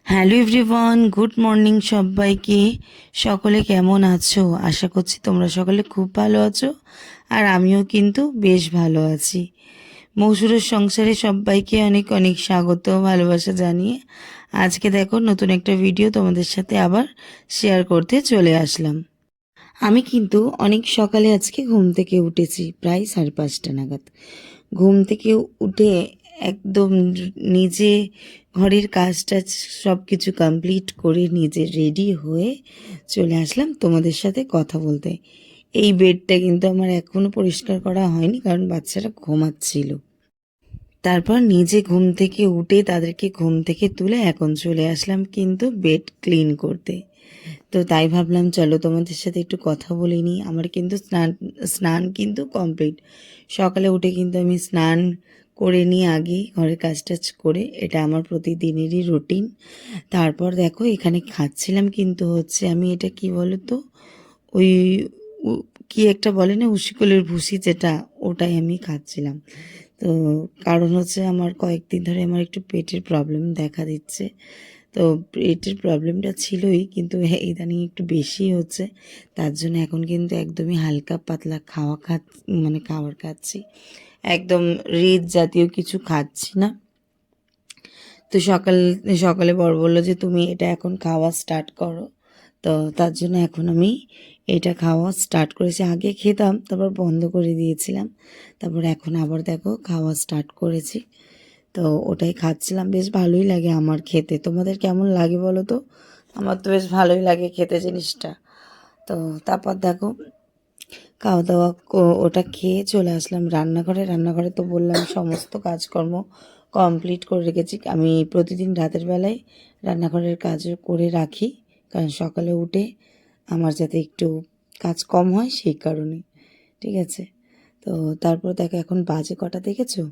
Hello everyone, good morning সবাইকে। সকলে কেমন আছো? আশা করছি তোমরা সকলে খুব ভালো আছো, আর আমিও কিন্তু বেশ ভালো আছি। মৌসুরের সংসারে সবাইকে অনেক অনেক স্বাগত, ভালোবাসা জানিয়ে আজকে দেখো নতুন একটা ভিডিও তোমাদের সাথে আবার শেয়ার করতে চলে আসলাম। আমি কিন্তু অনেক সকালে আজকে ঘুম থেকে উঠেছি, প্রায় 5:30 নাগাদ। ঘুম থেকে উঠে একদম নিজে ঘরের কাজ টাজ সব কিছু কমপ্লিট করে নিজে রেডি হয়ে চলে আসলাম তোমাদের সাথে কথা বলতে। এই বেডটা কিন্তু আমার এখনও পরিষ্কার করা হয়নি, কারণ বাচ্চারা ঘুমাচ্ছিল। তারপর নিজে ঘুম থেকে উঠে তাদেরকে ঘুম থেকে তুলে এখন চলে আসলাম কিন্তু বেড ক্লিন করতে। তো তাই ভাবলাম চলো তোমাদের সাথে একটু কথা বলে নিই। আমার কিন্তু স্নান কিন্তু কমপ্লিট। সকালে উঠে কিন্তু আমি স্নান করে নিই আগে, ঘরের কাজ টাজ করে। এটা আমার প্রতিদিনেরই রুটিন। তারপর দেখো এখানে খাচ্ছিলাম কিন্তু হচ্ছে আমি এটা কি বলো তো, ওই কি একটা বলে না, উশিকলের ভুসি, যেটা ওটাই আমি খাচ্ছিলাম। তো কারণ হচ্ছে আমার কয়েকদিন ধরে আমার একটু পেটের প্রবলেম দেখা দিচ্ছে। তো পেটের প্রবলেমটা ছিলই, কিন্তু ইদানিং একটু বেশি হচ্ছে। তার জন্য এখন কিন্তু একদমই হালকা পাতলা খাবার খাচ্ছি। একদম রিচ জাতীয় কিছু খাচ্ছি না। তো সকালে বর বললো যে তুমি এটা এখন খাওয়া স্টার্ট করো। তো তার জন্য এখন আমি এটা খাওয়া স্টার্ট করেছি। আগে খেতাম, তারপর বন্ধ করে দিয়েছিলাম, তারপর এখন আবার দেখো খাওয়া স্টার্ট করেছি। তো ওটাই খাচ্ছিলাম, বেশ ভালোই লাগে আমার খেতে। তোমাদের কেমন লাগে বলো তো? আমার তো বেশ ভালোই লাগে খেতে জিনিসটা। তো তারপর দেখো খাওয়া দাওয়া ওটা খেয়ে চলে আসলাম রান্নাঘরে। রান্নাঘরে তো বললাম সমস্ত কাজকর্ম কমপ্লিট করে রেখেছি। আমি প্রতিদিন রাতের বেলায় রান্নাঘরের কাজ করে রাখি, কারণ সকালে উঠে আমার যাতে একটু কাজ কম হয় সেই কারণে। ঠিক আছে। তো তারপর দেখো এখন বাজে কটা দেখেছো?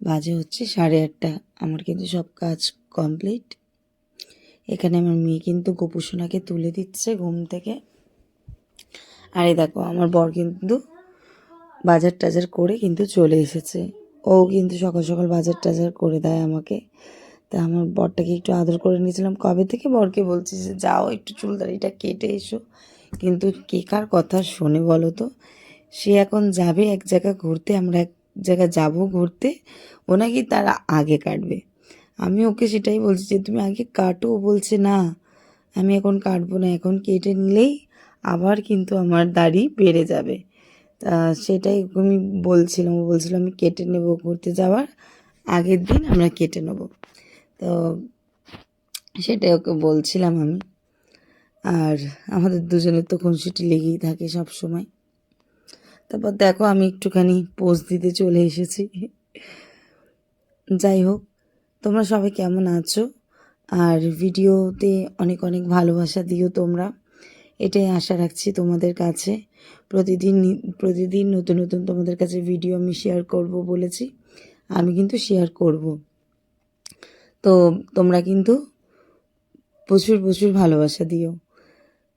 বাজে হচ্ছে 8:30। আমার কিন্তু সব কাজ কমপ্লিট। এখানে আমার মেয়ে কিন্তু গোপুসোনাকে তুলে দিচ্ছে ঘুম থেকে। আর এই দেখো আমার বর কিন্তু বাজার টাজার করে কিন্তু চলে এসেছে। ও কিন্তু সকাল সকাল বাজার টাজার করে দেয় আমাকে। তা আমার বরটাকে একটু আদর করে নিয়েছিলাম। কবে থেকে বরকে বলছি যে যাও একটু চুল দাড়িটা কেটে এসো, কিন্তু কে কার কথা শোনে বলো তো। সে এখন যাবে এক জায়গা ঘুরতে, আমরা এক জায়গা যাব ঘুরতে, ও নাকি তার আগে কাটবে। আমি ওকে সেটাই বলছি যে তুমি আগে কাটো। ও বলছে না, আমি এখন কাটবো না, এখন কেটে নিলেই আবার কিন্তু আমার দাড়ি বেড়ে যাবে। তা সেটাই আমি বলছিলাম, ও বলছিল আমি কেটে নেব, ঘুরতে যাওয়ার আগের দিন আমরা কেটে নেব। তো সেটাই ওকে বলছিলাম আমি। আর আমাদের দুজনের তো খুনসুটি লেগেই থাকে সব সময়। তারপর দেখো আমি একটুখানি পোজ দিতে চলে এসেছি। যাই হোক, তোমরা সবাই কেমন আছো? আর ভিডিওতে অনেক অনেক ভালোবাসা দিও তোমরা, এটাই আশা রাখছি তোমাদের কাছে। প্রতিদিন প্রতিদিন নতুন নতুন তোমাদের কাছে ভিডিও আমি শেয়ার করব বলেছি, আমি কিন্তু শেয়ার করব। তো তোমরা কিন্তু প্রচুর প্রচুর ভালোবাসা দিও।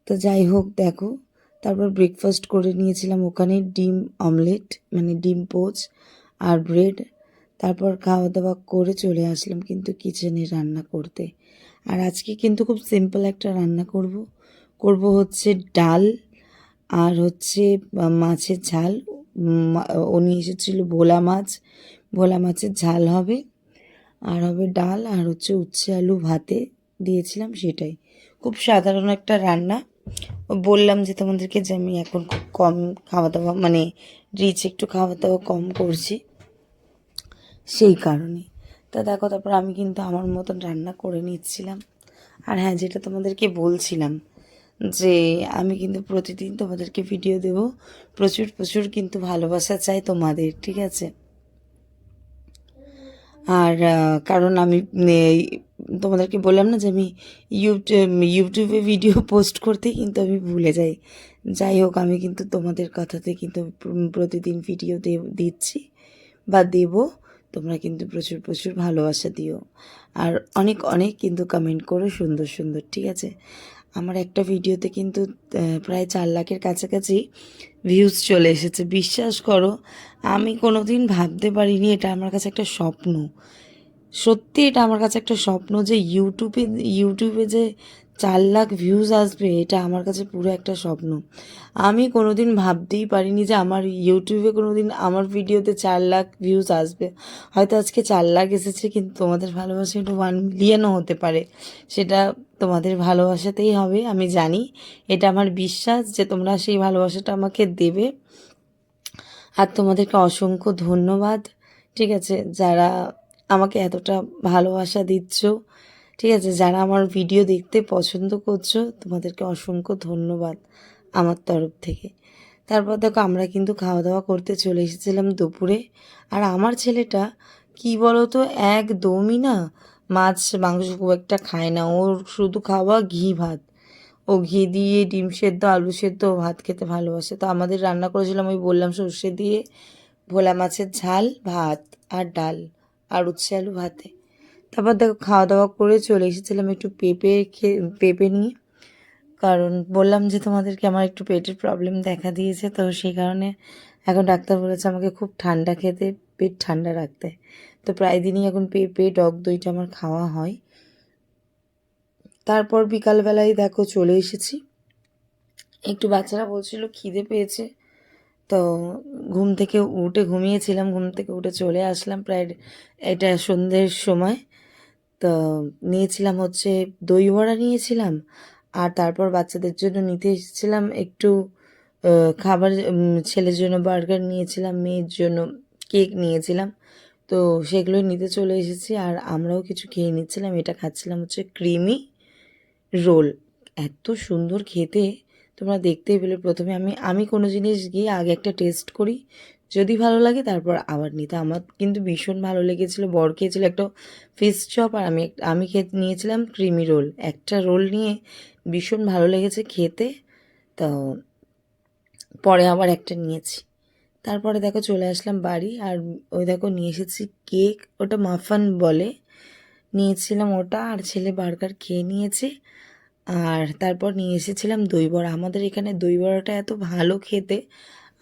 তো যাই হোক দেখো, তারপর ব্রেকফাস্ট করে নিয়েছিলাম ওখানে, ডিম অমলেট মানে ডিম পোচ আর ব্রেড। তারপর খাওয়া দাওয়া করে চলে আসলাম কিন্তু কিচেনে রান্না করতে। আর আজকে কিন্তু খুব সিম্পল একটা রান্না করব। করব হচ্ছে ডাল, আর হচ্ছে মাছের ঝাল। ও নিয়ে এসেছিল ভোলা মাছ, ভোলা মাছের ঝাল হবে, আর হবে ডাল, আর হচ্ছে উচ্ছে আলু ভাতে দিয়েছিলাম সেটাই। খুব সাধারণ একটা রান্না। বললাম যে তোমাদেরকে যে আমি এখন খুব কম খাওয়া দাওয়া মানে রিচ একটু খাওয়া দাওয়া কম করছি সেই কারণে। তা দেখো তারপর আমি কিন্তু আমার মতন রান্না করে নিচ্ছিলাম। আর হ্যাঁ, যেটা তোমাদেরকে বলছিলাম যে আমি কিন্তু প্রতিদিন তোমাদেরকে ভিডিও দেব। প্রচুর প্রচুর কিন্তু ভালোবাসা চাই তোমাদের, ঠিক আছে? আর কারণ আমি তোমাদেরকে বললাম না যে আমি ইউটিউবে ভিডিও পোস্ট করতে কিন্তু আমি ভুলে যাই। যাই হোক, আমি কিন্তু তোমাদের কথাতে কিন্তু প্রতিদিন ভিডিও দিচ্ছি বা দেব। তোমরা কিন্তু প্রচুর প্রচুর ভালোবাসা দিও, আর অনেক অনেক কিন্তু কমেন্ট করো সুন্দর সুন্দর, ঠিক আছে? আমার একটা ভিডিওতে কিন্তু প্রায় 4 লাখের কাছাকাছি ভিউজ চলে এসেছে। বিশ্বাস করো, আমি কোনো দিন ভাবতে পারিনি, এটা আমার কাছে একটা স্বপ্ন সত্যি এটা আমার কাছে একটা স্বপ্ন যে ইউটিউবে যে 4 লাখ ভিউজ আসবে, এটা আমার কাছে পুরো একটা স্বপ্ন। আমি কোনোদিন ভাবতেই পারিনি যে আমার ইউটিউবে কোনোদিন আমার ভিডিওতে 4 লাখ ভিউজ আসবে। হয়তো আজকে 4 লাখ এসেছে, কিন্তু তোমাদের ভালোবাসা এটা 1 মিলিয়নও হতে পারে। সেটা তোমাদের ভালোবাসাতেই হবে, আমি জানি। এটা আমার বিশ্বাস যে তোমরা সেই ভালোবাসাটা আমাকে দেবে। আর তোমাদেরকে অসংখ্য ধন্যবাদ, ঠিক আছে, যারা আমাকে এতটা ভালোবাসা দিচ্ছ, ঠিক আছে, যারা আমার ভিডিও দেখতে পছন্দ করছো, তোমাদেরকে অসংখ্য ধন্যবাদ আমার তরফ থেকে। তারপর দেখো আমরা কিন্তু খাওয়া দাওয়া করতে চলে এসেছিলাম দুপুরে। আর আমার ছেলেটা কি বলো তো, একদমই না মাছ মাংস খুব একটা খায় না, ওর শুধু খাওয়া ঘি ভাত। ও ঘি দিয়ে ডিম সেদ্ধ আলু সেদ্ধ ভাত খেতে ভালোবাসে। তো আমাদের রান্না করেছিলাম, ওই বললাম, সর্ষে দিয়ে ভোলা মাছের ঝাল, ভাত আর ডাল আর উচ্ছে আলু ভাতে। তারপর দেখো খাওয়া দাওয়া করে চলে এসেছিলাম একটু পেঁপে নিয়ে। কারণ বললাম যে তোমাদেরকে আমার একটু পেটের প্রবলেম দেখা দিয়েছে, তো সেই কারণে এখন ডাক্তার বলেছে আমাকে খুব ঠান্ডা খেতে, পেট ঠান্ডা রাখতে। তো প্রায় দিনই এখন পেঁপে টক দইটা আমার খাওয়া হয়। তারপর বিকালবেলায় দেখো চলে এসেছি, একটু বাচ্চারা বলছিল খিদে পেয়েছে। তো ঘুম থেকে উঠে ঘুমিয়েছিলাম, ঘুম থেকে উঠে চলে আসলাম প্রায় এটা সন্ধ্যের সময়। তো নিয়েছিলাম হচ্ছে দই বড়া নিয়েছিলাম, আর তারপর বাচ্চাদের জন্য নিতে এসেছিলাম একটু খাবার, ছেলের জন্য বার্গার নিয়েছিলাম, মেয়ের জন্য কেক নিয়েছিলাম। তো সেগুলো নিতে চলে এসেছি, আর আমরাও কিছু খেয়ে নিচ্ছিলাম। এটা খাচ্ছিলাম হচ্ছে ক্রিমি রোল, এত সুন্দর খেতে, তোমরা দেখতেই পেলে। প্রথমে আমি কোনো জিনিস গিয়ে আগে একটা টেস্ট করি, যদি ভালো লাগে তারপর আবার নিতে। আমার কিন্তু ভীষণ ভালো লেগেছিলো। বর খেয়েছিল একটা ফিশ চপ, আর আমি খেয়ে নিয়েছিলাম ক্রিমি রোল। একটা রোল নিয়ে ভীষণ ভালো লেগেছে খেতে, তো পরে আবার একটা নিয়েছি। তারপরে দেখো চলে আসলাম বাড়ি, আর ওই দেখো নিয়ে এসেছি কেক, ওটা মাফান বলে, নিয়েছিলাম ওটা। আর ছেলে বার্গার খেয়ে নিয়েছে। আর তারপর নিয়ে এসেছিলাম দই বড়া। আমাদের এখানে দই বড়াটা এত ভালো খেতে,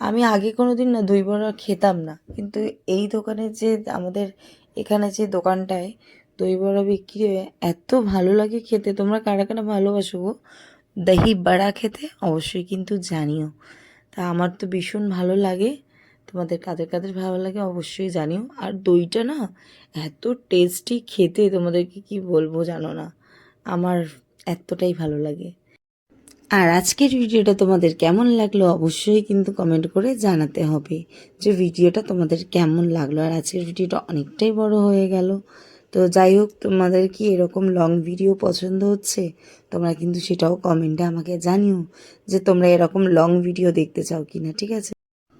আমি আগে কোনো দিন না দই বড়া খেতাম না, কিন্তু এই দোকানে যে আমাদের এখানে যে দোকানটায় দই বড়া বিক্রি হয়, এত ভালো লাগে খেতে। তোমরা কারা কারা ভালোবাসো গো দহি বড়া খেতে, অবশ্যই কিন্তু জানিও। তা আমার তো ভীষণ ভালো লাগে, তোমাদের কাদের কাদের ভালো লাগে অবশ্যই জানিও। আর দইটা না এত টেস্টি খেতে, তোমাদেরকে কি বলবো জানো না, আমার এতটাই ভালো লাগে। আর আজকের ভিডিওটা তোমাদের কেমন লাগলো অবশ্যই কিন্তু কমেন্ট করে জানাতে হবে যে ভিডিওটা তোমাদের কেমন লাগলো। আর আজকের ভিডিওটা অনেকটাই বড় হয়ে গেল, তো যাই হোক, তোমাদের কি এরকম লং ভিডিও পছন্দ হচ্ছে, তোমরা কিন্তু সেটাও কমেন্টে আমাকে জানিও যে তোমরা এরকম লং ভিডিও দেখতে চাও কি না, ঠিক আছে?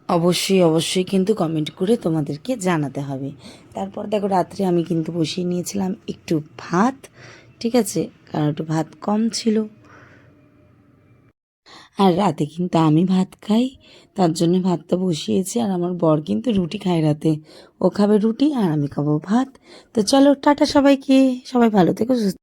অবশ্যই অবশ্যই কিন্তু কমেন্ট করে তোমাদেরকে জানাতে হবে। তারপর দেখো রাত্রে আমি কিন্তু বসিয়ে নিয়েছিলাম একটু ভাত, ঠিক আছে, কারণ একটু ভাত কম ছিল। আর রাতে কিন্তু আমি ভাত খাই, তার জন্য ভাতটা বসিয়েছি। আর আমার বর কিন্তু রুটি খায় রাতে, ও খাবে রুটি আর আমি খাবো ভাত। তো চলো টাটা সবাইকে, সবাই ভালো থেকো, সুস্থ